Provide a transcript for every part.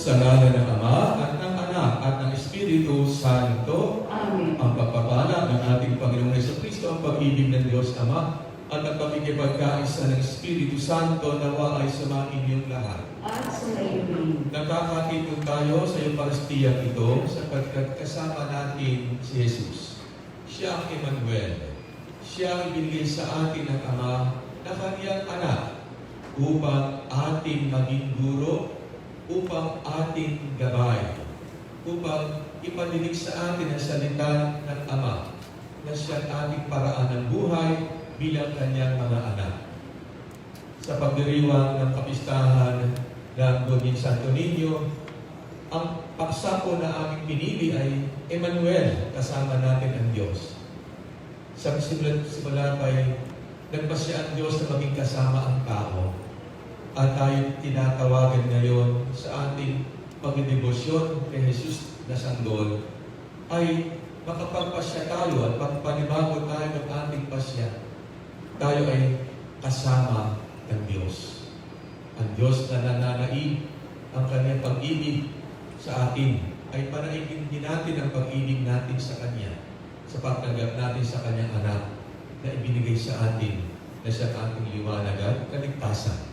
Sa ngalan ng Ama at ng Anak at ng Espiritu Santo. Amen. Ang pagpapala ng ating Panginoong Jesucristo, ang pag-ibig ng Diyos Ama, at ang pakikipagkaisa ng Espiritu Santo nawa ay sumain inyong lahat. At sumayin. Nakakatipon tayo sa Eukaristiyang ito sapagkat kasama natin si Jesus. Siya ang Emmanuel. Siya ang ibinigay sa atin ng Ama na kanyang anak upang ating maging guro, upang ating gabay, upang ipadinig sa atin ang salita ng Ama na siya ang ating paraan ng buhay bilang kanyang mga anak. Sa pagdiriwang ng kapistahan ng Guging Santo Niño, ang pagsako na aming pinili ay Emmanuel, kasama natin ang Diyos. Sa simula pa'y nagpasya ang Diyos na maging kasama ang tao. At tayo tinatawagan ngayon sa ating pagdedebosyon kay Jesus na sanggol ay makapagpasya tayo at pagpanibago tayo ng ating pasya. Tayo ay kasama ng Diyos. Ang Diyos na nananaig ang kanyang pag-ibig sa atin ay panaigin din natin ang pag-ibig natin sa Kanya sa pagtanggap natin sa Kanyang anak na ibinigay sa atin na siya ating liwanag at kaligtasan.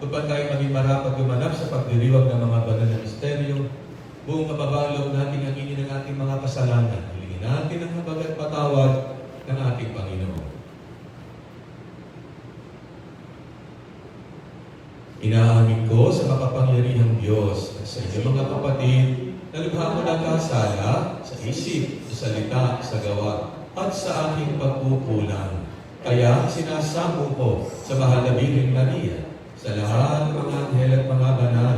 Upang tayo maging marapat gumanap sa pagdiriwang ng mga banal na misteryo, buong mababalog natin ang ng ating mga kasalanan. Hilingin natin ang habag at patawad ng ating Panginoon. Inaamin ko sa makapangyarihang Diyos at sa inyong mga kapatid na lubha ko nagkasala sa isip, sa salita, sa gawa, at sa aking pagkukulang. Kaya sinasamo ko sa mahal na Birheng Maria, sa lahat ng mga anghel at mga banal,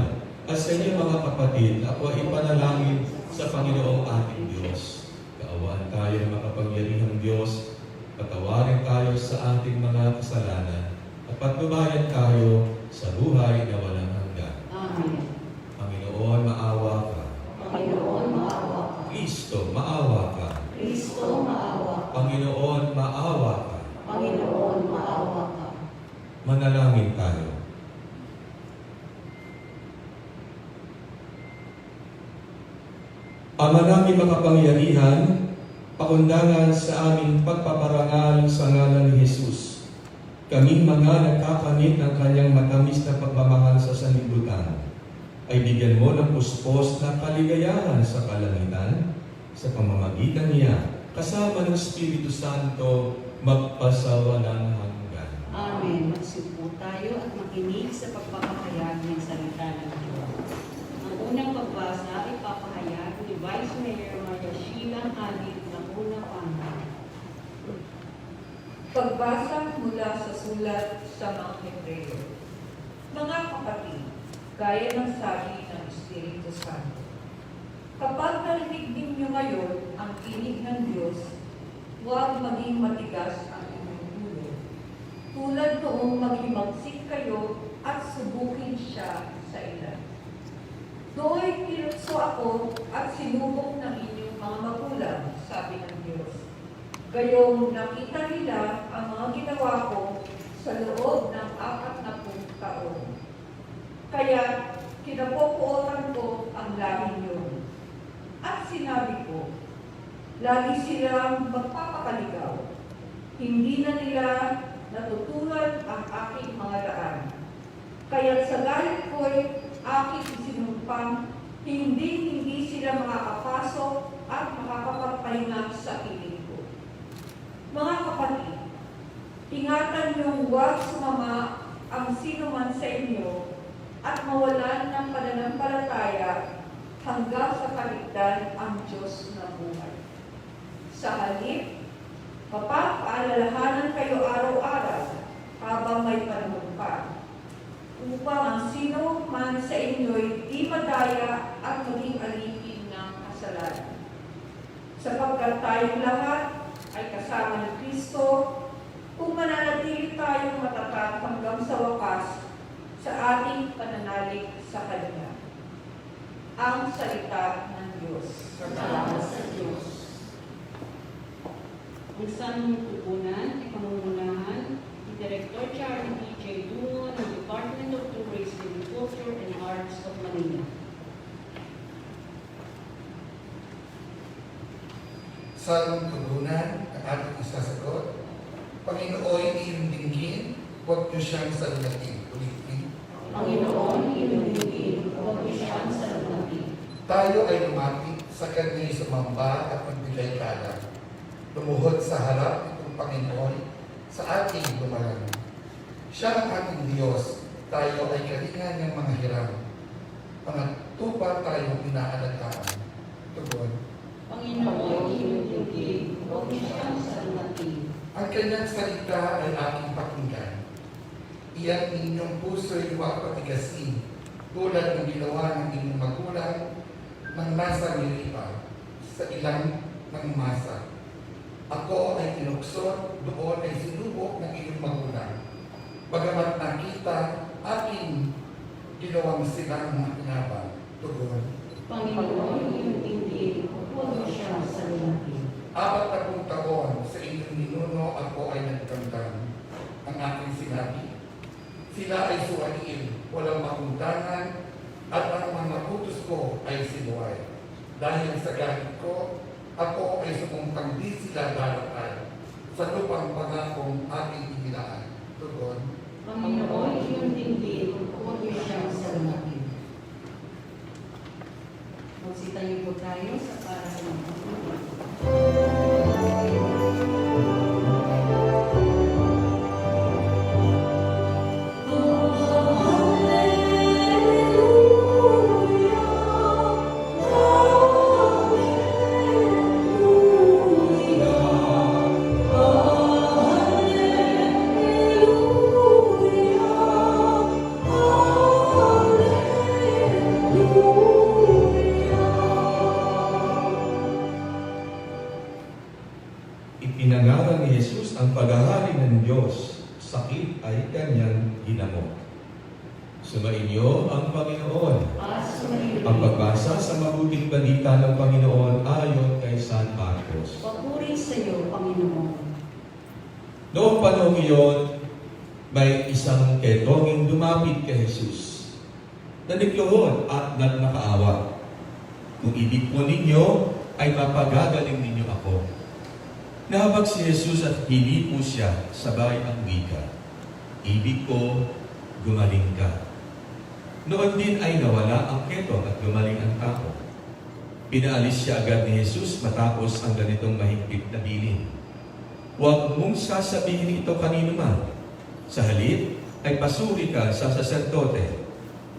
at sa inyong mga kapatid, ako ay ipanalangin sa Panginoong ating Diyos. Kaawaan tayo ng makapangyarihang Diyos, patawarin tayo sa ating mga kasalanan, at patnubayan tayo sa buhay na walang hanggan. Amen. Panginoon, maawa ka. Panginoon, maawa ka. Kristo, maawa ka. Kristo, maawa ka. Panginoon, maawa ka. Panginoon, maawa ka. Manalangin tayo. Ama namin makapangyarihan, pakundangan sa aming pagpaparangal sa ngalan ni Jesus. Kaming mga nagkakamit ng kanyang matamis na pagmamahal sa sanlibutan, ay bigyan mo ng puspos na kaligayahan sa kalangitan, sa pamamagitan niya, kasama ng Espiritu Santo, magpasawalang hanggan. Amen. Magsipo tayo at makinig sa pagpapahayag ng salita ng Diyos. Ang unang pagbasa ay papahayag ni Vice Mayor Maria Sheila Hadid ng unang pangkat. Pagbasa mula sa sulat sa mga Hebreo. Mga kapatid, gaya ng sabi ng Espiritu Santo, kapag narinig ninyo ngayon ang tinig ng Diyos, huwag maging matigas ang inyong ulo. Tulad noong maghimagsik kayo at subukin siya sa ilan. Do'y tinutso ako at sinubok ng inyong mga magulang, sabi ng Diyos. Gayong nakita nila ang mga ginawa ko sa loob ng 40 taon. Kaya kinapupuotan ko ang lahi niyo. At sinabi ko, lagi silang magpapakaligaw. Hindi na nila natutunan ang aking mga daan. Kaya sa galit ko'y aking isinumpang, hindi sila makakapasok at makakapagpahinga sa piling ko. Mga kapatid, ingatan niyong huwag sumama ang sino man sa inyo at mawalan ng pananampalataya hanggang sa kaligtan ang Diyos na buhay. Sa halip, mapapaalalahanan kayo araw-araw habang may panahon pa, upang ang sino man sa inyo'y di madaya at maging alipin ng kasalanan. Sapagkat tayong lahat ay kasama ni Kristo kung mananatili tayong matatag hanggang sa wakas sa ating pananalig sa Kanya. Ang salita ng Diyos. Salamat sa Diyos. Ang sanuntutunan ay pamumunahan ni Director Charlie J. Dungo ng Department of Tourism, Culture and Arts of Manila. Salmong tugunan ang ating isasagot. Panginoon, iyong dinggin, huwag niyo siyang salungatin. Ulitin. Panginoon, iyong dinggin, huwag niyo siyang salungatin. Tayo ay lumapit sa Kanya'y sumamba at magbigay kalat. Lumuhod sa harap nitong Panginoon sa ating dumalang. Siya ang ating Diyos, tayo ay kalinga ng mga hiram. Mga tupa tayong inaalagaan. Tugon. Panginoon, iyong dinggin, huwag niyo siyang salungatin. Ang kanyang salita ay aking pakinggan. Iyan inyong puso'y huwag patigasin, tulad ng ginawa ng inyong magulang nang nasa Meriba, sa ilang ng masa. Ako ay tinuksod, doon ay sinubok ng inyong magulang. Bagamat nakita, aking ginawang silang mga pinabang. Tugon. Panginoon, iyong dinggin, huwag niyo siyang salungatin. 40 taon sa inyong ninuno ako ay nagdamdam. Ang aking sinabi, sila ay suwain, walang makundangan, at ang mga utos ko ay sinuway. Dahil sa galit ko, ako ay sumumpang di sila daratan sa lupang pangakong aking inilaan. Tugon. Panginoon, iyong dinggin, huwag niyo siyang salungatin. Magsitayo po tayo sa para sa mga pagkakas. Ipinangaral ni Jesus ang paghahari ng Diyos, sakit ay kanyang ginamot. Sumainyo ang Panginoon. Ang pagbasa sa mabuting balita ng Panginoon ayon kay San Marcos. Papuri sa iyo, Panginoon. Noong panahon iyon, may isang ketonging lumapit kay Jesus. Nanikluhod at nagmakaawa. Kung ibig po ninyo, ay mapagagaling ninyo ako. Nahabag si Jesus at hindi po siya, sabay ang wika. Ibig ko, gumaling ka. Noon din ay nawala ang ketong at gumaling ang tao. Pinaalis siya agad ni Jesus matapos ang ganitong mahigpit na bilin. Huwag mong sasabihin ito kanino man. Sa halip ay pasuri ka sa saserdote.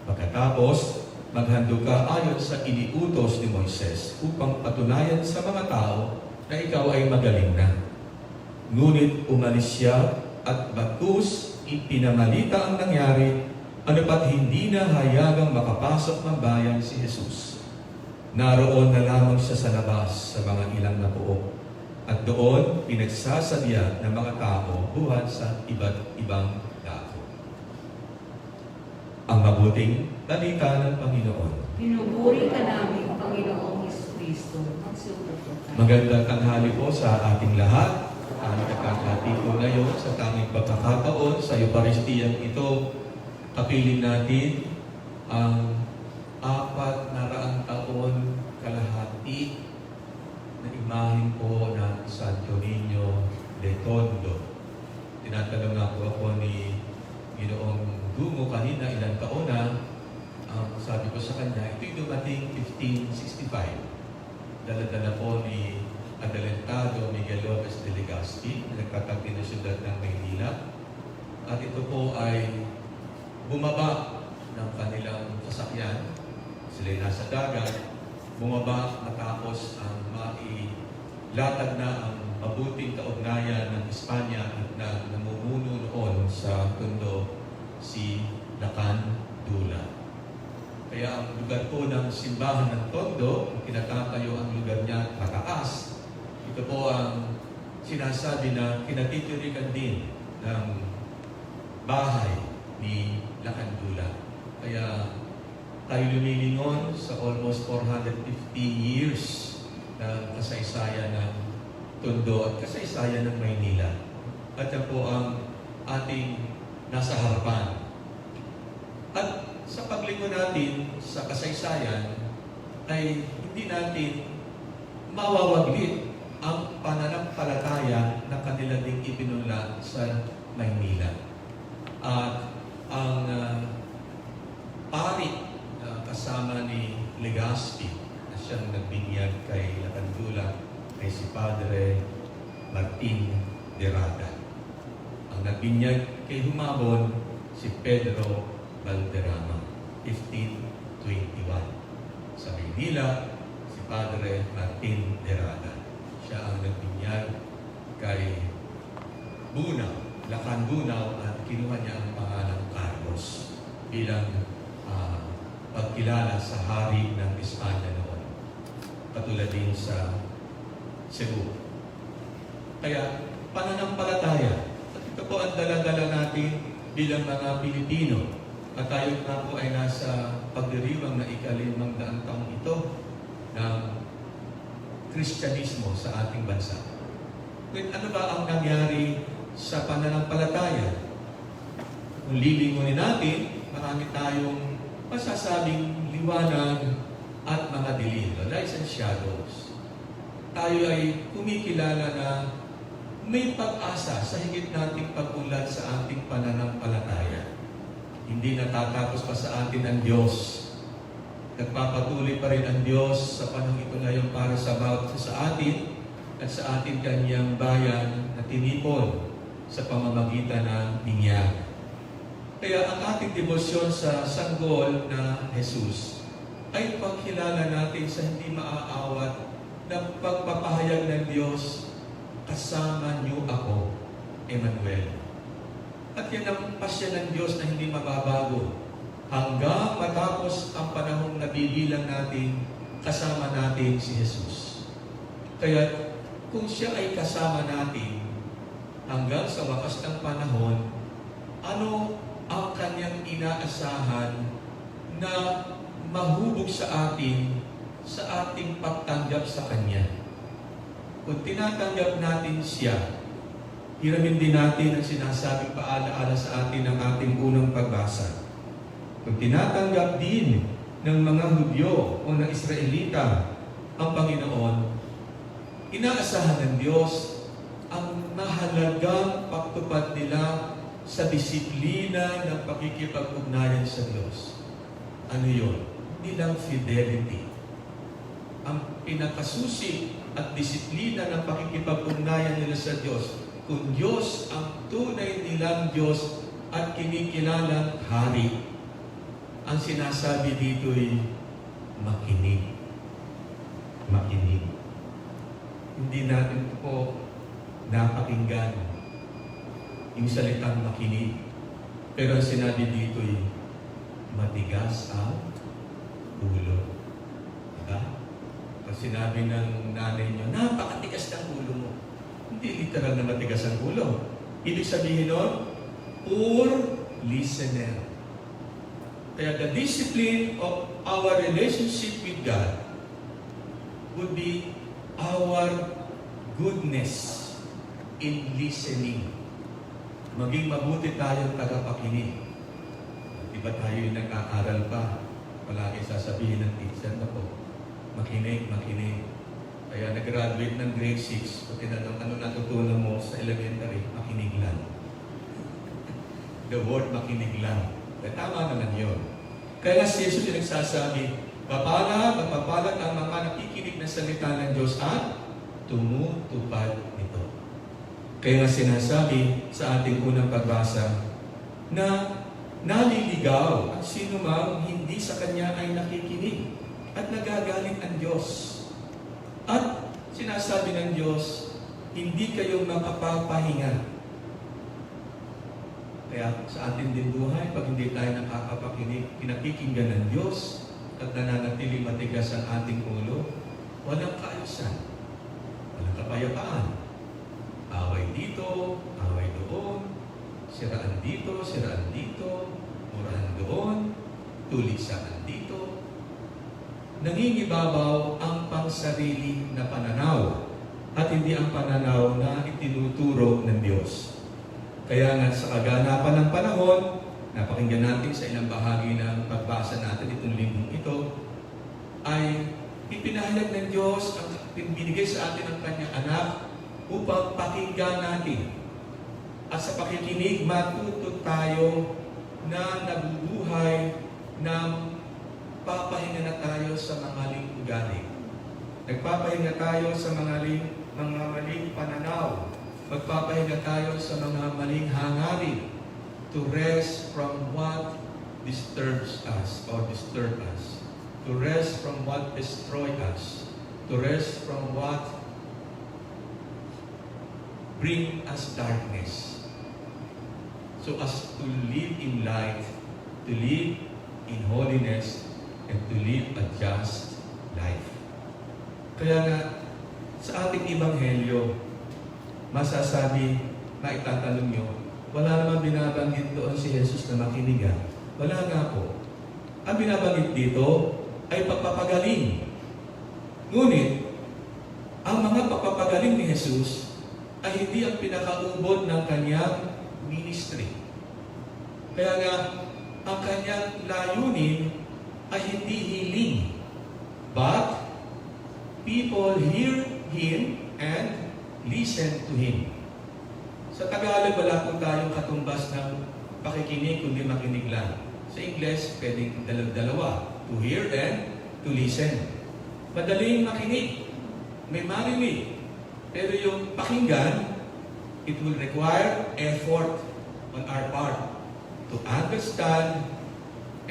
Pagkatapos, maghandog ka ayon sa iniutos ni Moises upang patunayan sa mga tao na ikaw ay magaling na. Ngunit umalis siya at batus ipinamalita ang nangyari, ano pat hindi na hayagang makapasok ng bayan si Jesus. Naroon na lamang siya sa labas sa mga ilang na puok, at doon pinagsasabihan ng mga tao buhat sa iba't ibang dako. Ang mabuting balita ng Panginoon. Pinupuri ka namin, Panginoong Kristo. Magsuko po tayo. Magandang tanghali po sa ating lahat. Ang nagkakati po ngayon sa tanging pagkakataon sa Eucharistiyang ito, kapiling natin ang 400 taon kalahati na imahen po ng Santo Niño de Tondo. Tinatanong nga po ako ni Ginoong Dumo kanina ilang taon na. Sabi ko sa kanya, ito'y dumating 1565. Dala-dala po ni Adelantado Miguel Lopez de Legazpi, na nagtatagpi ng siyudad ng Maynila. At ito po ay bumaba ng kanilang sasakyan. Sila'y nasa dagat, bumaba matapos ang mailatag na ang mabuting kaugnayan ng Espanya at na namumuno noon sa Tondo, si Lacan Dula. Kaya ang lugar po ng simbahan ng Tondo, kinatatayo ang lugar niya mataas. Ito po ang sinasabi na kinatitirikan din ng bahay ni Lakandula. Kaya tayo lumilingon sa almost 450 years ng kasaysayan ng Tondo at kasaysayan ng Maynila. At yan po ang ating nasa harapan. At sa paglingon natin sa kasaysayan ay hindi natin mawawaglit ang pananampalataya na kanila ding ipinunla sa Maynila. At ang pari kasama ni Legazpi na siyang nagbinyag kay Lakandula ay si Padre Martin de Rada. Ang nagbinyag kay Humabon, si Pedro Valderrama, 1521. Sa Maynila, si Padre Martin de Rada. Siya ang nagbinyag kay Bunaw, Lacandunaw, at kinuha niya ang pangalang Carlos bilang pagkilala sa hari ng Espanya noon. Katulad din sa Cebu. Kaya, pananampalataya. At ito po ang dala-dala natin bilang mga Pilipino. At tayo na po ay nasa pagdiriwang na ika-500 taong ito ng Kristyanismo sa ating bansa. Kung ano ba ang nangyari sa pananampalataya? Kung lilingunin natin, marami tayong masasabing liwanag at mga dilim, lights and shadows. Tayo ay kumikilala na may pag-asa sa higit nating pag-unlad sa ating pananampalataya. Hindi natatapos pa sa atin ang Diyos. Nagpapatuloy pa rin ang Diyos sa panahon ito na yung para sa bawat sa atin at sa ating kanyang bayan na tinipon sa pamamagitan ng binyag. Kaya ang ating debosyon sa sanggol na Jesus ay pagkilala natin sa hindi maaawat na pagpapahayag ng Diyos, kasama niyo ako, Emmanuel. At yan ang pasya ng Diyos na hindi mababago. Hanggang matapos ang panahong nabibilang natin, kasama natin si Jesus. Kaya kung siya ay kasama natin, hanggang sa wakas ng panahon, ano ang kanyang inaasahan na mahubog sa atin sa ating pagtanggap sa Kanya. Kung tinatanggap natin siya, hiramin din natin ang sinasabing paalaala sa atin ng ating unang pagbasa. Kung tinatanggap din ng mga Hudyo o ng Israelita ang Panginoon, inaasahan ng Diyos ang mahalagang pagtupad nila sa disiplina ng pakikipag-ugnayan sa Diyos. Ano yun? Hindi lang fidelity. Ang pinakasusi at disiplina ng pakikipag-ugnayan nila sa Diyos, kung Diyos ang tunay nilang Diyos at kinikilalang hari, ang sinasabi dito'y makinig. Makinig. Hindi natin po napakinggan yung salitang makinig. Pero ang sinabi dito'y matigas ang ulo. Diba? Pag sinabi ng nanay niyo, napakatigas ng ulo mo. Hindi literal na matigas ang ulo. Ibig sabihin nun, poor listener. Kaya the discipline of our relationship with God would be our goodness in listening. Maging mabuti tayong tagapakinig. Diba tayo yung nag-aaral pa? Palagi sasabihin ng teacher na po, makinig, makinig. Kaya nag-graduate ng grade 6, pag tinanong ano natutunan mo sa elementary, makinig lang. The word makinig lang. Kaya tama naman yun. Kaya si Jesus yung nagsasabi, mapapalat ang mga nakikinig na salita ng Diyos at tumutupad nito. Kaya nga sinasabi sa ating unang pagbasa na naliligaw ang sino mang hindi sa Kanya ay nakikinig at nagagalit ang Diyos. At sinasabi ng Diyos, hindi kayo makapapahinga. Kaya sa ating din buhay, pag hindi tayo nakakapakinig, pinakikinggan ng Diyos at nananatiling matigas ang ating ulo, walang kaayusan, walang kapayapaan. Away dito, away doon, siraan dito, murahan doon, tulisan dito. Nangingibabaw ang pangsarili na pananaw at hindi ang pananaw na itinuturo ng Diyos. Kaya nga sa kaganapan ng panahon, napakinggan natin sa ilang bahagi ng pagbasa natin itong linggong ito, ay ipinahayag ng Diyos ang binigay sa atin ang kanyang anak upang pakinggan natin. At sa pakikinig, matuto tayo na nabubuhay ng papahinga na tayo sa mga maling ugali. Nagpapahinga tayo sa mga maling pananaw. Magpapahinga tayo sa mga maling hangarin to rest from what disturbs us or disturb us. To rest from what destroys us. To rest from what bring us darkness. So as to live in light, to live in holiness, and to live a just life. Kaya nga, sa ating Ebanghelyo, masasabi, maitatanong nyo, wala naman binabanggit doon si Jesus na makinigan. Wala nga po. Ang binabanggit dito ay pagpapagaling. Ngunit, ang mga pagpapagaling ni Jesus ay hindi ang pinakaubod ng kanyang ministry. Kaya nga, ang kanyang layunin ay hindi healing, but people hear Him and listen to Him. Sa Tagalog, wala po tayong katumbas ng pakikinig kundi makinig lang. Sa English, pwedeng dalawa, to hear and to listen. Madaling makinig, may marinig. Pero yung pakinggan, it will require effort on our part to understand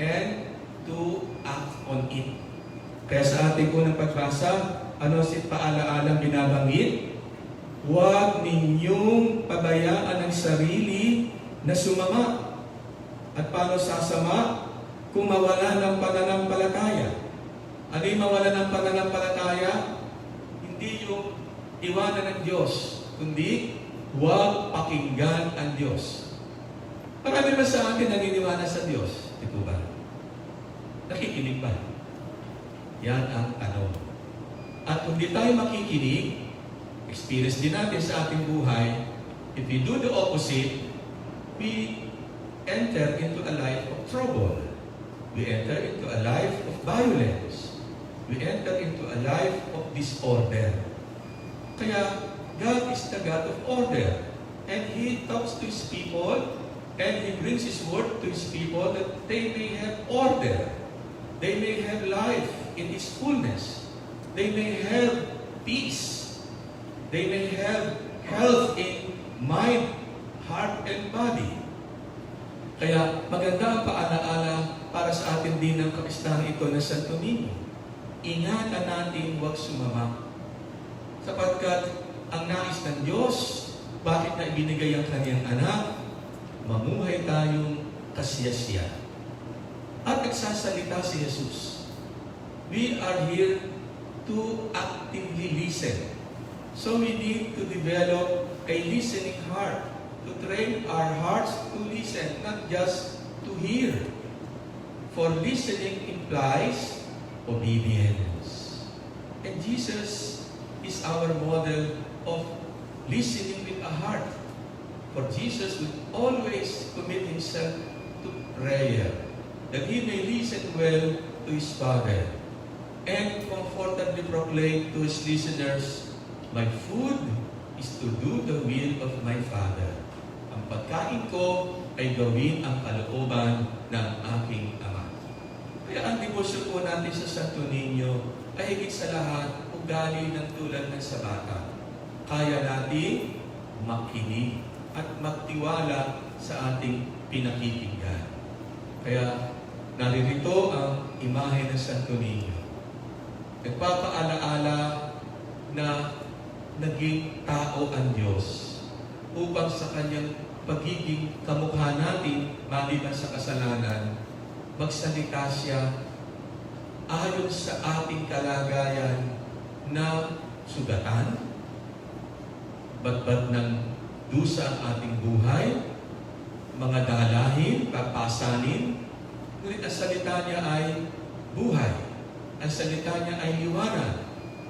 and to act on it. Kaya sa ating unang pagbasa, ano si paalaala binabanggit? Huwag ninyong pabayaan ang sarili na sumama. At paano sasama? Kung mawala ng pananampalataya. Ano yung mawala ng pananampalataya? Hindi yung iwanan ng Diyos, kundi huwag pakinggan ang Diyos. Marami ba sa atin naniniwala sa Diyos? Ito ba? Nakikinig ba? Yan ang tanong. At kung di tayo makikinig, experience din natin sa ating buhay, if we do the opposite, we enter into a life of trouble. We enter into a life of violence. We enter into a life of disorder. Kaya, God is the God of order. And He talks to His people, and He brings His word to His people that they may have order. They may have life in His fullness. They may have peace. They may have health in mind, heart, and body. Kaya maganda ang paalaala para sa atin din ng kapistahan ito na Santo Niño. Ingatan natin huwag sumama. Sapagkat ang nais ng Diyos, bakit na ibinigay ang kanyang anak? Mamuhay tayong kasiyasiya. At nagsasalita si Jesus. We are here to actively listen. So we need to develop a listening heart, to train our hearts to listen, not just to hear. For listening implies obedience. And Jesus is our model of listening with a heart. For Jesus would always commit Himself to prayer, that He may listen well to His Father, and comfortably proclaim to His listeners, "My food is to do the will of my Father." Ang pagkain ko ay gawin ang kalooban ng aking Ama. Kaya ang debosyon po natin sa Santo Niño ay higit sa lahat ugali ng tulad ng sa bata. Kaya natin makinig at magtiwala sa ating pinakikinggan. Kaya naririto ang imahe ng Santo Niño. Nagpapaalaala na naging tao ang Diyos upang sa kanyang pagiging kamukha natin maliban sa kasalanan, magsalita siya ayon sa ating kalagayan na sugatan, batbat ng dusa ang ating buhay, mga dalahin, papasanin, ngunit ang salita niya ay buhay. Ang salita niya ay liwanag.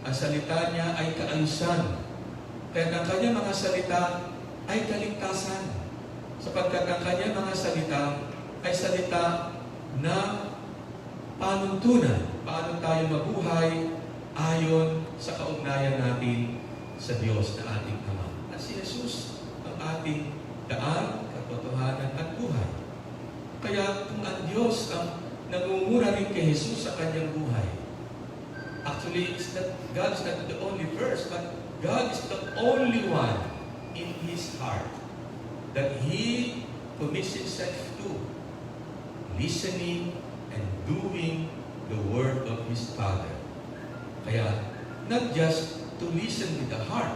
Ang salita niya ay kaayusan. Kaya ang kanyang mga salita ay kaligtasan. Sapagkat ang kanyang mga salita ay salita na panuntunan. Paano tayo mabuhay ayon sa kaugnayan natin sa Diyos na ating Ama. At si Jesus ang ating daan, katotohanan at buhay. Kaya kung ang Diyos ang nangunguna rin kay Jesus sa kanyang buhay, actually, God is not the only verse, but God is the only one in His heart that He commits Himself to, listening and doing the word of His Father. Kaya, not just to listen with the heart,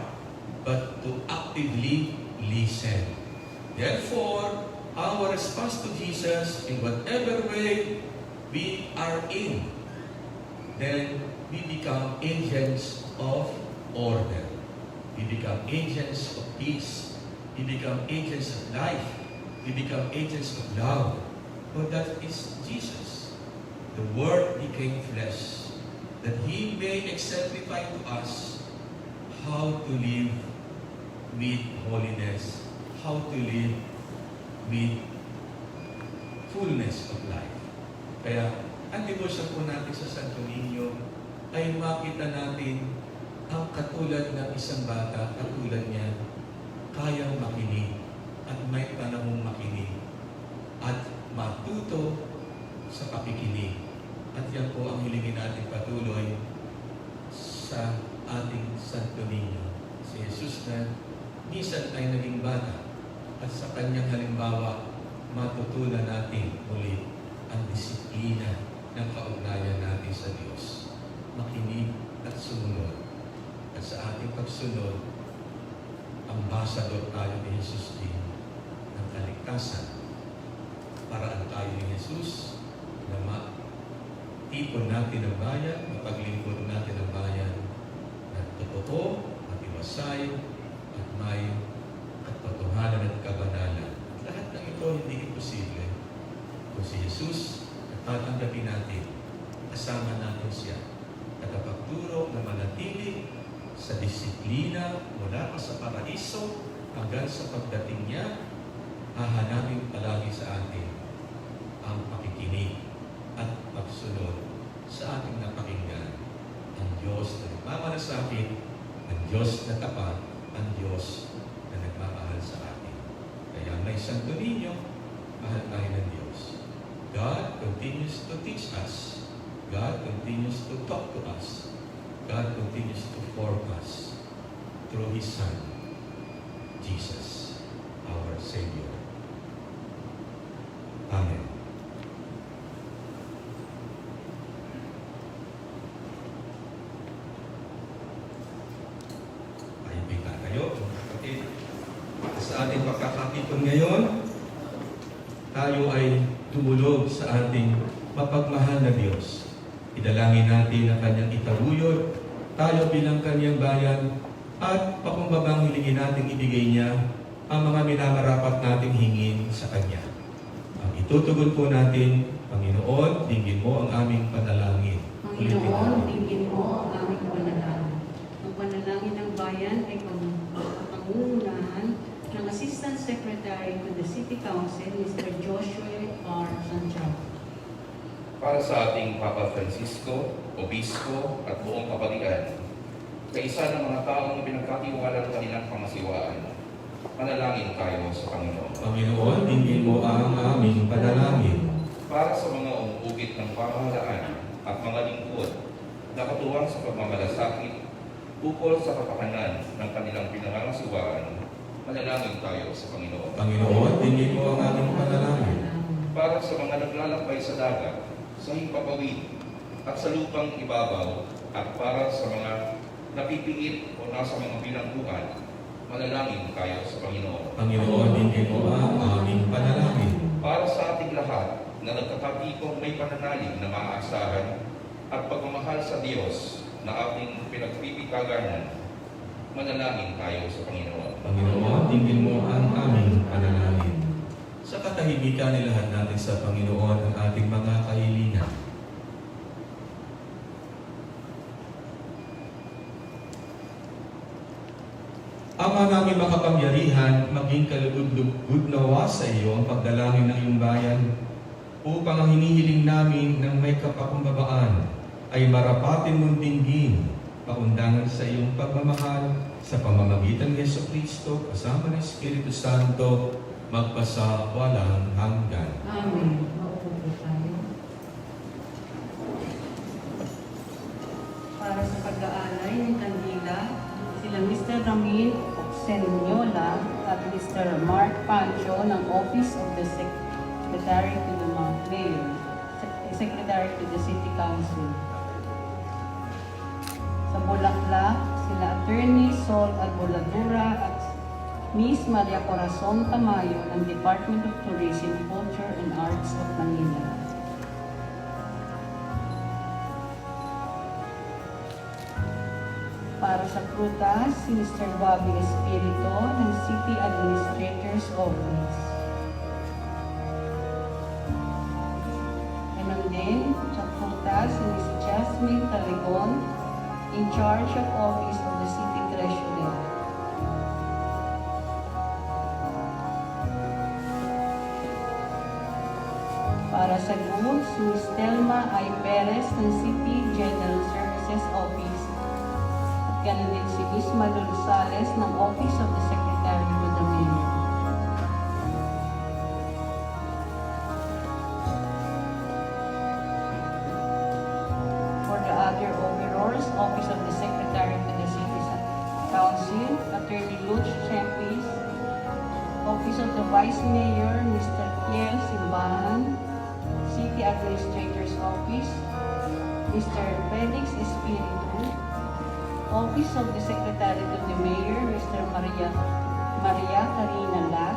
but to actively listen. Therefore, our response to Jesus in whatever way we are in, then we become agents of order. We become agents of peace. We become agents of life. We become agents of love. For that is Jesus. The Word became flesh, that He may exemplify to us how to live with holiness, how to live with fullness of life. Kaya, ang devotion po natin sa Santo Niño ay makita natin ang katulad ng isang bata, katulad niya, kayang makinig at may panahong makinig at matuto sa pakikinig. At yan po ang hilingin natin patuloy sa ating Santo Niño. Si Jesus na minsan ay naging bata at sa kanyang halimbawa, matutunan natin ulit ang disiplina ng kaugnayan natin sa Diyos. Makinig at sumunod. At sa ating pagsunod, ambassador tayo ni Jesus din ng kaligtasan. Paraan tayo ni Jesus na matipon natin ang bayan, mapaglingkod natin ang bayan na totoo, matiwasay, at may katotohanan at kabanalan. Lahat ng ito hindi imposible. Kung si Jesus, tatanggapin natin, kasama natin siya, tagapagturo na manatili sa disiplina mula pa sa paraiso hanggang sa pagdating niya, hahanapin palagi sa atin ang pakikinig at pagsunod sa ating napakinggan. Ang Diyos na nagmamalasakit, ang Diyos na tapat, ang Diyos na nagmamahal sa atin. Kaya may Santo Niño, mahal tayo ng Diyos. God continues to teach us. God continues to talk to us. God continues to form us through His Son, Jesus, our Savior. Amen. Paibigay tayo, kapatid. Sa ating pagkakatipon ngayon, tayo ay tumulog sa ating mapagmahal na Diyos. Idalangin natin ang Kanyang itaguyod, tayo bilang Kanyang bayan, at pakumbabang hilingin natin ibigay niya ang mga minamarapat nating hingin sa Kanya. Ang itutugon po natin, Panginoon, dinggin mo ang aming panalangin. Panginoon, dinggin mo ang aming panalangin. Ang panalangin ng bayan ay pangungunahan ng Assistant Secretary to the City Council, Mr. Joshua R. Santiago. Para sa ating Papa Francisco, Obispo at buong kapalian, kaisa ng mga taong pinagkatiwala ng kanilang pangasiwaan, manalangin tayo sa Panginoon. Panginoon, dinggin mo ang aming panalangin. Para sa mga umuugit ng pamahalaan at mga lingkod na katuwang sa pagmamalasakit ukol sa kapakanan ng kanilang pinangangasiwaan, manalangin tayo sa Panginoon. Panginoon, dinggin mo ang aming panalangin. Para sa mga naglalakbay sa dagat, sa himpapawid at sa lupang ibabaw, at para sa mga napipiit o nasa mga bilangguan, manalangin tayo sa Panginoon. Panginoon, dinggin mo ang aming panalangin. Para sa ating lahat na nagkakatipong may pananalig na maaasahan at pagmamahal sa Diyos na ating pinagpipitaganan, manalangin tayo sa Panginoon. Panginoon, dinggin mo ang aming panalangin. Sa katahimikan ni lahat natin sa Panginoon ang ating mga kahilingan. Ama namin makapangyarihan, maging kalugod-lugod nawa sa iyo ang pagdalangin ng iyong bayan upang ang hinihiling namin ng may kapakumbabaan ay marapatin mong dinggin, paundangan sa iyong pagmamahal sa pamamagitan ni Jesucristo kasama ng Espiritu Santo magpasa walang hanggan. Amen. Maupo tayo. Para sa pag-aalay ng kandila, sila Mr. Ramil Senyola at Mr. Mark Pancho ng Office of the Secretary to the Mayor, Secretary to the City Council. Sa Bulaklak, sila Attorney Sol Alboladura at Miss Maria Corazon Tamayo ng Department of Tourism, Culture and Arts of Manila. Para sa Prutas, si Mr. Bobby Espirito ng City Administrator's Office. Ganon din, sa Prutas, si Ms. Jasmine Talegon, in charge of Office of the City Treasurer. Para sa Goods, si Ms. Telma I. Perez ng City General Services Office. At ganon din si Ms. Malu Rosales ng Office of the Secretary to the Mayor. For the other overalls, Office of the Secretary to the City Council, Attorney Lutz Chempis, Office of the Vice Mayor, Mr. Kiel Simbahan, City Administrator's Office, Mr. Felix Espiritu, Office of the Secretary to the Mayor, Mr. Maria Karina Lat,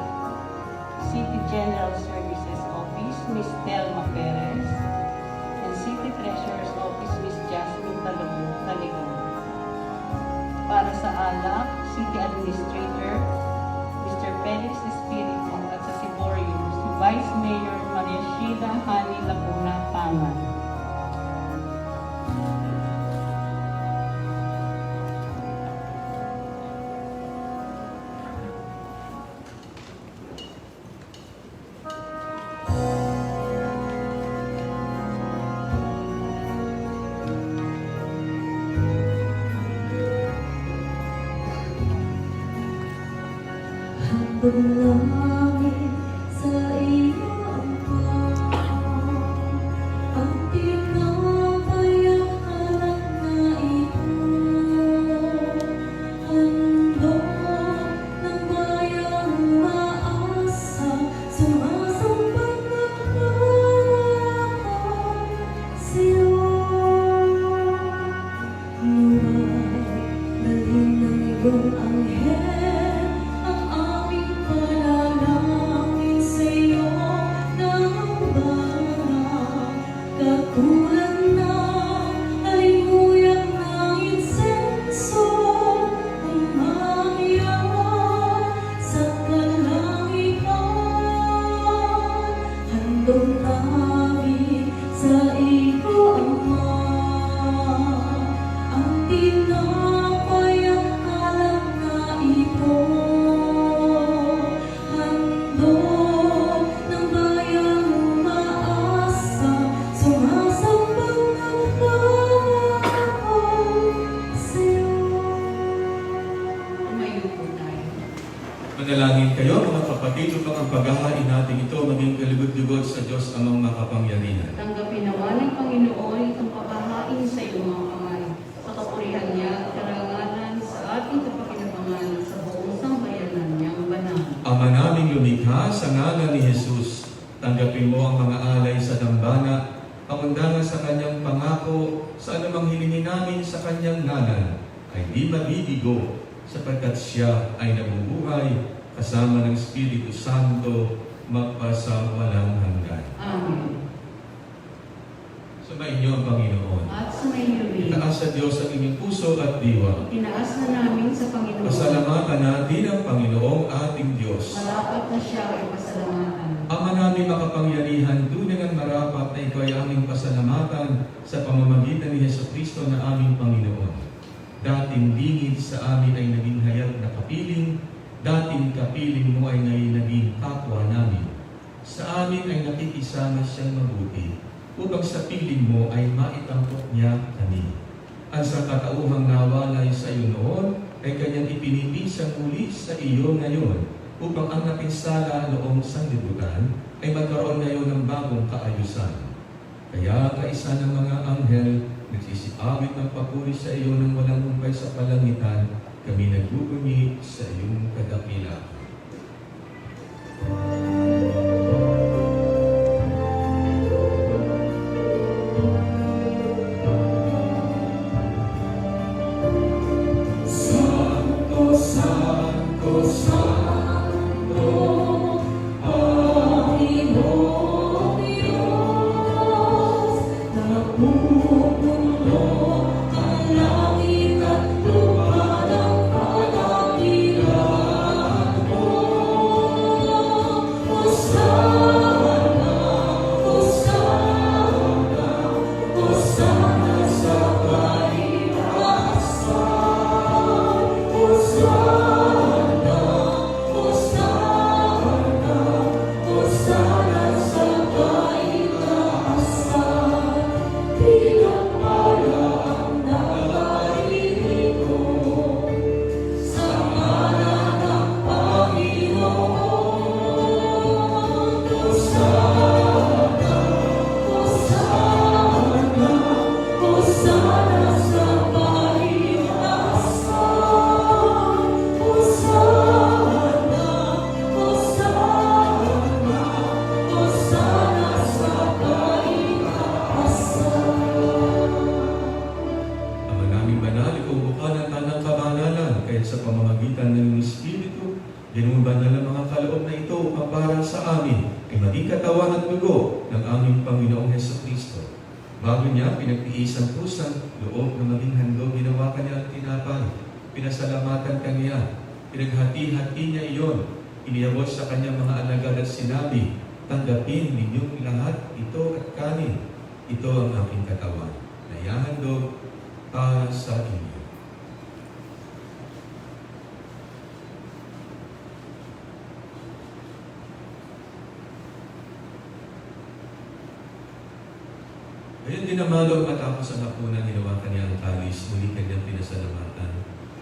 City General Services Office, Ms. Telma Perez, and City Treasurer's Office, Ms. Jasmine Talegon. Para sa ALAP, City Administrator, Mr. Felix Espiritu, at sa Siborio, si Vice Mayor Maria Shida Hani Lacuna Pangan. Langit sa iyo ang ang pinapayahan na ito, handog ng bayang maasa, sumasambang nagmamahal sa'yo. Nuwa'y dalhin ng iyong anghel ang aming panalangin sa'yo ng barang, katulad ng halimuyak ng insenso, umakyat sa kalangitan. Handog namin sa iyo, Ama, ang pinapayahan na ito, handog ng bayang umaasa, sumasambang nagmamahal sa'yo. Tumayo po tayo. Manalangin kayo mga kapatid upang ang paghahain natin ito maging kalugod-lugod sa Diyos amang makapangyarihan. Tanggapin nawa ng Panginoon itong paghahain sa iyong mga kamay, sa kapurihan niya at karangalan sa ating kapakinabangan sa buong sambayanan niyang banal. Ama naming lumikha sa ngalan ni Jesus, tanggapin mo ang mga alay sa dambana, pamundangan sa kanyang pangako, sa anumang hilingin namin sa kanyang ngalan, ay di mabibigo, sapagkat siya ay nabubuhay kasama ng Espiritu Santo magpasa walang hanggan. Amen. Sumainyo ang Panginoon. At sumainyo rin. Itaas sa Diyos ang inyong puso at diwa. Tinaas na namin sa Panginoon. Pasalamatan natin ang Panginoong ating Diyos. Marapat na siya ay pasalamatan. Ama namin makapangyarihan, tunay ang marapat na ikaw ay aming pasalamatan sa pamamagitan ni Jesucristo na aming Panginoon. Dating lingid sa amin ay naging hayag na kapiling, dating kapiling mo ay ngayon naging kapwa namin. Sa amin ay nakikisama siyang mabuti, upang sa piling mo ay maitampok niya niya kami. Ang sa katauhang nawalay sa iyo noon ay kanyang ipinipisang muli sa iyo ngayon upang ang napinsala noong sanlibutan ay magkaroon ngayon ng bagong kaayusan. Kaya kaisa ng mga anghel, nagsisiawit ng papuri sa iyo ng walang humpay sa kalangitan, kami nagbubunyi sa iyong kadakilaan. Santo, Santo, Santo, Panginoong Diyos, napupuno ang langit at lupa ng kadakilan mo. Hosana, Hosana, Hosana sa kaitaasan. Hosana, Hosana, Hosana sa kaitaasan. Pinagpala ang nakaririnig sa ngalan ng Panginoon. Hosana, Hosana, Hosana sa kaitaasan. Hosana, Hosana, Hosana sa kaitaasan. Ama naming banal, ikaw bukal ng tanang kabanalan, kaya sa pamamagitan ng iyong Espiritu, dinumbanal ang mga kaloob na ito upang para sa amin ay maging katawan at dugo ng aming Panginoong Hesukristo. Bago niya pinagtiis ang kusang loob na maging handog, ginawa kanya ang tinapay, pinasalamatan kanya, pinaghati-hati niya iyon, iniabot sa kanyang mga alagad at sinabi, tanggapin ninyong lahat ito at kanin. Ito ang aking katawan, na ihahandog para sa inyo. Ngayon din namalog matapos ang hapunan, ginawa kanya ang kalis, muli kanyang pinasalamatan.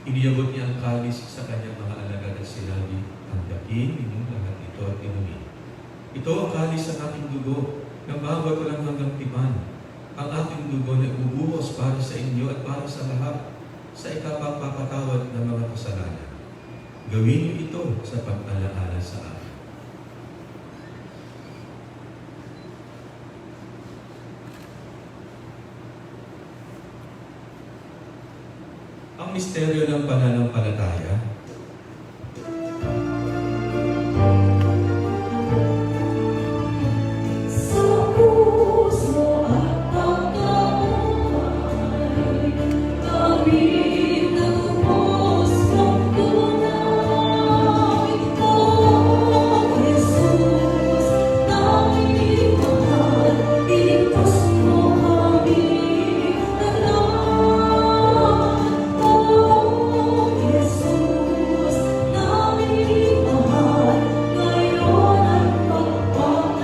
Iniabot niya ang kalis sa kanyang mga alagad at sinabi, tanggapin ninyong lahat ito at inumin. Ito ang kalis ng aking dugo, na bawat walang hanggang tipan. Ang aking dugo na ubuhos para sa inyo at para sa lahat, sa ikapagpapatawad ng mga kasalanan. Gawin niyo ito sa pag-alaala sa akin. Ang misteryo ng pananampalataya. Sa puso at pagkabuhay, kami nagubos ng tunay. O Jesus, naming mahal, iligtas mo kami nalan. O Jesus, naming mahal, ngayon at magpakailanman.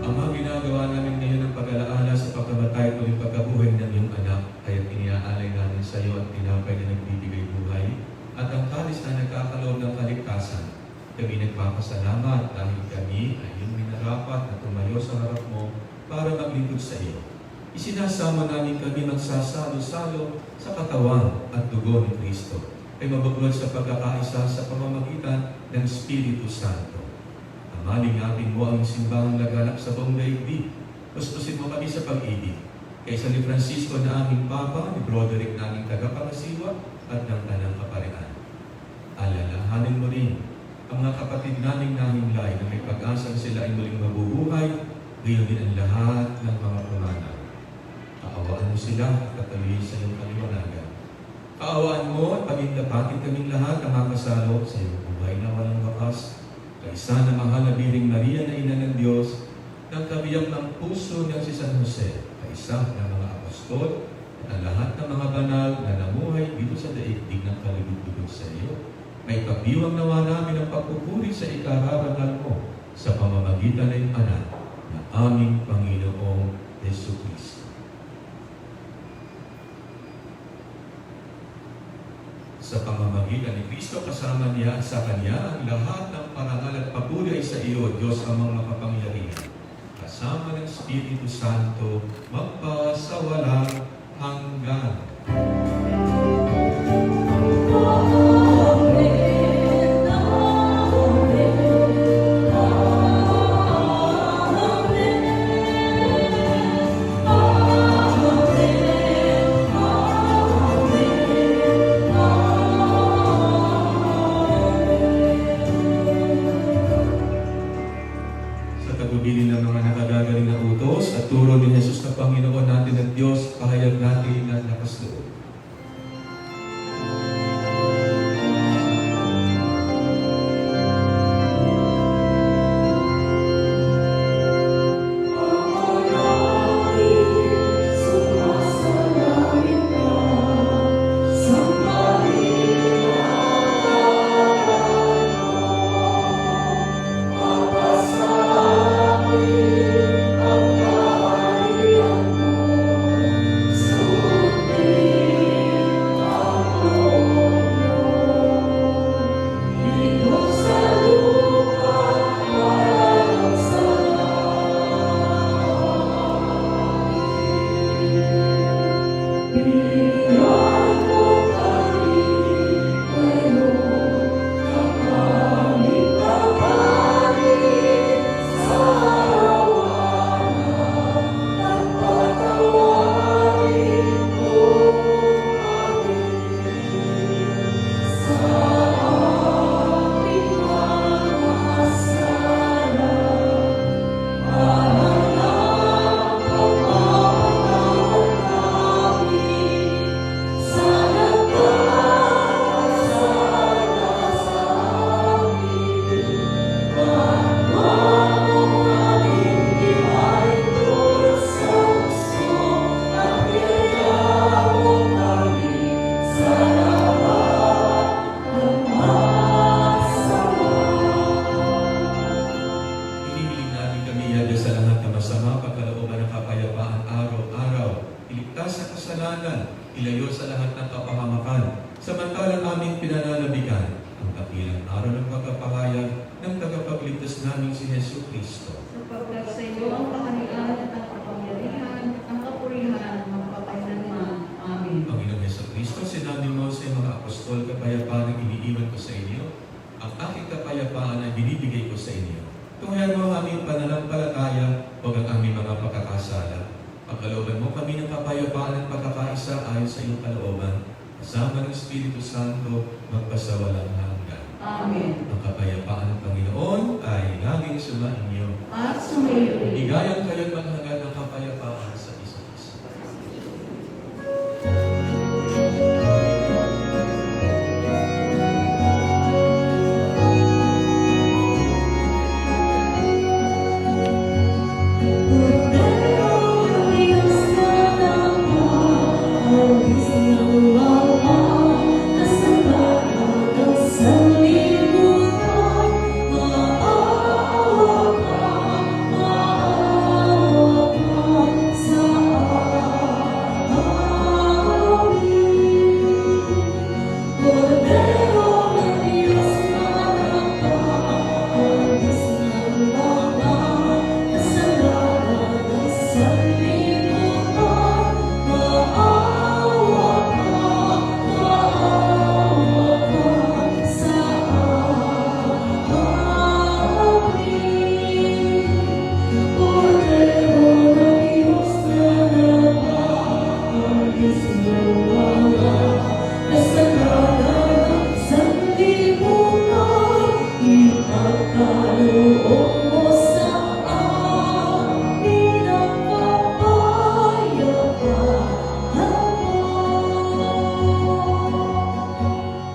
Ama, ginagawa namin ngayon ang pag-alaala sa pagkamatay at muling pagkabuhay ng iyong anak, kaya't iniaalay namin sa iyo ang tinapay na nagbibigay buhay at ang kalis na nagkakaloob ng kaligtasan. Kami nagpapasalamat dahil kami ay iyong minarapat na tumayo sa harap mo para maglingkod sa iyo. Isinasama namin kami magsasalo-salo sa katawan at dugo ni Kristo ay mabuklod sa pagkakaisa sa pamamagitan ng Espiritu Santo. Amalingapin mo ang simbahang laganap sa buong daigdig. Gustusin mo kami sa pag-ibig. Kaysa ni Francisco na aming Papa, ni Broderick na aming tagapangasiwa, at ng Tanang Kaparian. Alalahanin mo rin ang mga kapatid naming nahimlay na may pag-asang sila ay muling mabubuhay, gayon din ang lahat ng mga pumanaw. Kaawaan mo sila at kataluhin sa iyong kaliwanagan. Kaawaan mo at pagingdapatin kaming lahat na makasalo sa iyong buhay na walang wakas. Kaisa na mahal na Biring Maria na Ina ng Diyos, ng kabiyang ng puso ng si San Jose, kaisa ng mga apostol, at ang lahat ng mga banal na namuhay dito sa daigdig ng kalugod-lugod sa iyo. May kabiwang nawa namin ang pagpupuri sa ikararangal mo sa pamamagitan ng anak na aming Panginoong Jesucristo. Sa pamamagitan ni Kristo, kasama niya at sa Kanya, ang lahat ng parangal at papuri ay sa iyo, Diyos amang makapangyarihan. Kasama ng Espiritu Santo, magpasawalang hanggan. Sa tagubilin ng mga nakagagaling na utos at turo ni Jesus na Panginoon natin at Diyos, pahayag natin na lakas loob. Hinihiling namin kami yada sa lahat na masama, pagkalooban ng kapayapaan araw-araw, iligtas sa kasalanan, ilayo sa lahat ng kapahamakan, samantalang aming pinananabigan ang kapilang araw ng pagkapahayag ng tagapagligtas namin si Jesu Kristo. Sapagkat sa iyo ang kaharian at ang kapangyarihan, ang kapurihan, magpapailanman. Amen. Panginoon Jesu Kristo, sinabi mo sa mga apostol, kapayapaan ang iniiwan ko sa inyo, ang aking kapayapaan ay binibigay ko sa inyo. Tungayan mo ang aming pananampalataya, huwag ang aming mga pagkakasala. Pagkalooban mo kami ng kapayapaan at pagkakaisa ayon sa iyong kalooban, kasama ng Espiritu Santo, magpasawalang hanggan. Amen. Ang kapayapaan ng Panginoon ay laging sumainyo. At sumayo rin. Bigayan kayo't maghangad ng kapayapaan sa isa't isa.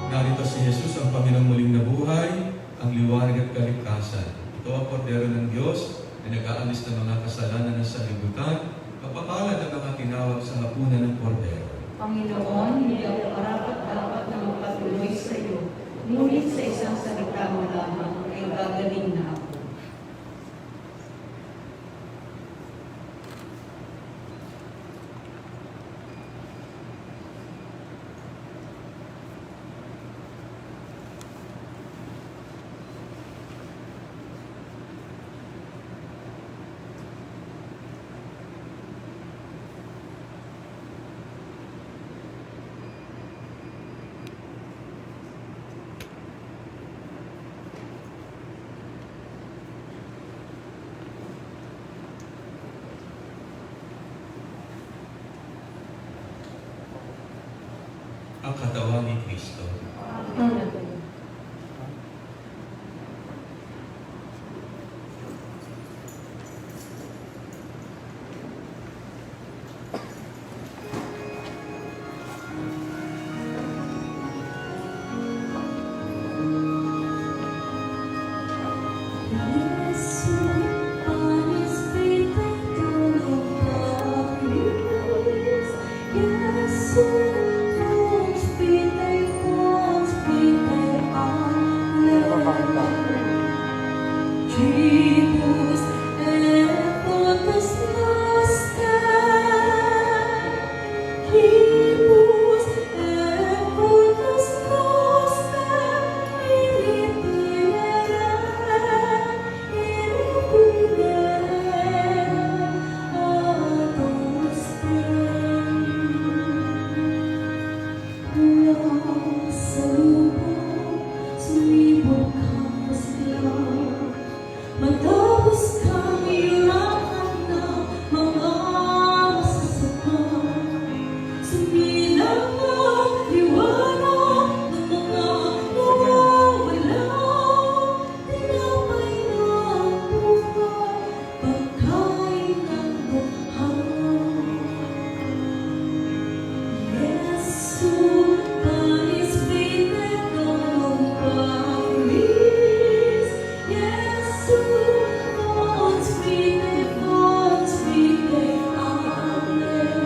Narito si Jesus, ang Panginoong muling nabuhay, ang liwanag at kaligtasan. Ito ang kordero ng Diyos na nag-aalis ng mga kasalanan ng sanlibutan, kapapalad ang mga tinawag sa hapunan ng kordero. Panginoon, hindi ako karapat-dapat na magpatuloy sa iyo, ngunit sa isang salita mo lamang ay gagaling na ako. ang katawan ni Kristo. Tribus et totus noster, tribus et totus noster, irreprimere, ados Dei. Mula sa lupa, sumibol ka sila. Matapos kang irahan ng mga masasama, sumilang ang liwanag ng mga nawawala. Tinapay ng buhay, pagkain ng buhay. Yesu, panis bitet ng Paris. Yesu, ons bitet, amen.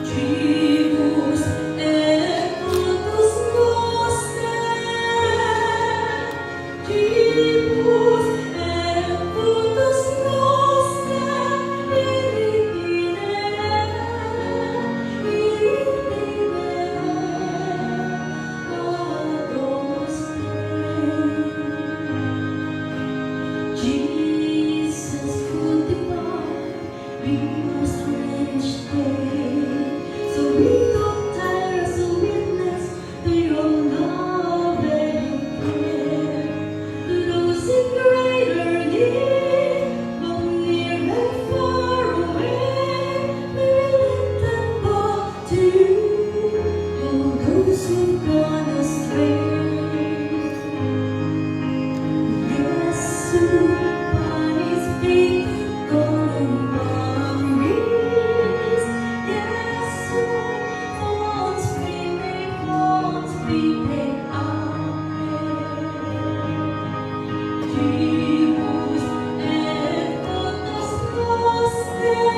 Tribus et totus noster, tribus et totus noster, irreprimere, ados Dei. Jesus crucified, we must reach there. So we compare as a witness to your love and care. Those in greater need, both near and far away, we lift them up to you. All those who've gone astray. Yesu, panis bitet ng Paris. Yesu, ons bitet, amen. Tribus et totus noster,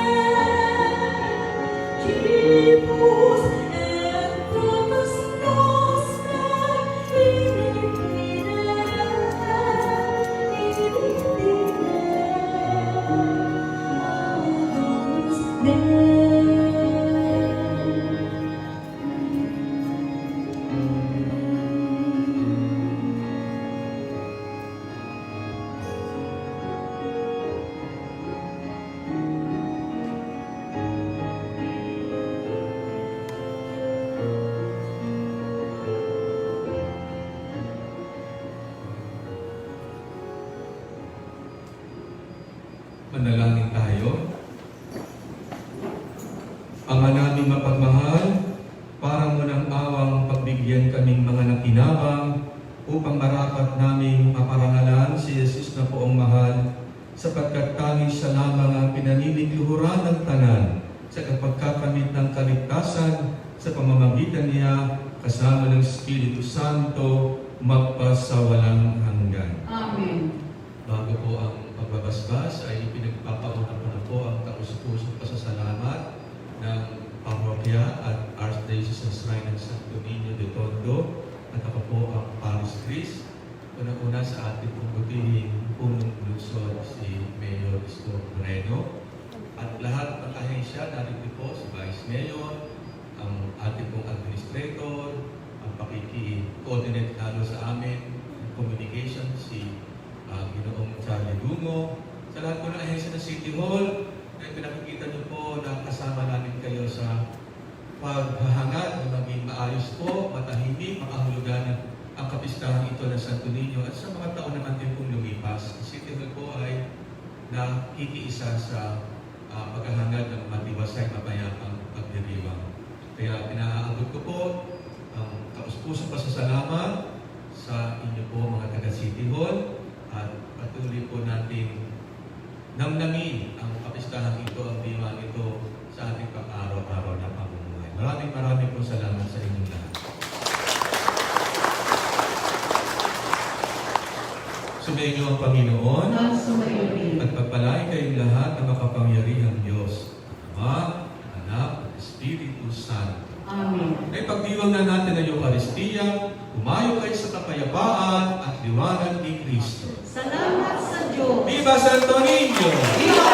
tribus et totus noster, irreprimere, ados Dei. Manalangin tayo. Ama naming mapagmahal, para mo ng awang pagbigyan kaming mga nakinabang upang marapat naming maparangalan si Jesus na poong mahal, sapagkat tanging siya lamang ang pinaninikluhuran ng tanan sa pagkakamit ng kaligtasan sa pamamagitan niya kasama ng Espiritu Santo magpasawalang hanggan. Amen. Bago po ang pagbabasbas ay pinagpapauna ko na po ang taus-pusong pasasalamat ng parokya at Archdiocese Shrine ng Santo Niño de Tondo at ako po ang Paris Priest. Una-una sa ating pong butihing punong lungsod si Mayor Isko Moreno at lahat ng ahensya narito po si Vice Mayor, ang ating pong administrator, ang pakiki-coordinate lalo sa amin, communication si Ginoong Charlie Lumo, sa lahat po ng ahensya ng City Hall, na pinakikita niyo po na kasama namin kayo sa paghahangad na maging maayos po, matahimik, makahulugan ang kapistahan ito ng Santo Niño at sa mga taon na natin pong lumipas. Ang City Hall po ay nakikiisa sa paghahangad ng matiwasay, mapayapang pagdiriwang. Kaya pinaabot ko po ang taus-pusong pasasalamat sa inyo po mga taga City Hall at patuloy po natin namnamin ang kapistahan ito, ang diwa nito sa ating pang-araw-araw na pamumuhay. Maraming po salamat sa inyong lahat. Sumayin niyo ang Panginoon At sumayo rin. at pagpalain kayong lahat ng makapangyarihang Diyos, Ama, Anak, at Espiritu Santo. Amen. Ay pagdiwang na natin ang Eucharistia, umayo kayo sa kapayapaan at liwanag ni Kristo. Salamat sa Diyos. Viva Santo Niño! Viva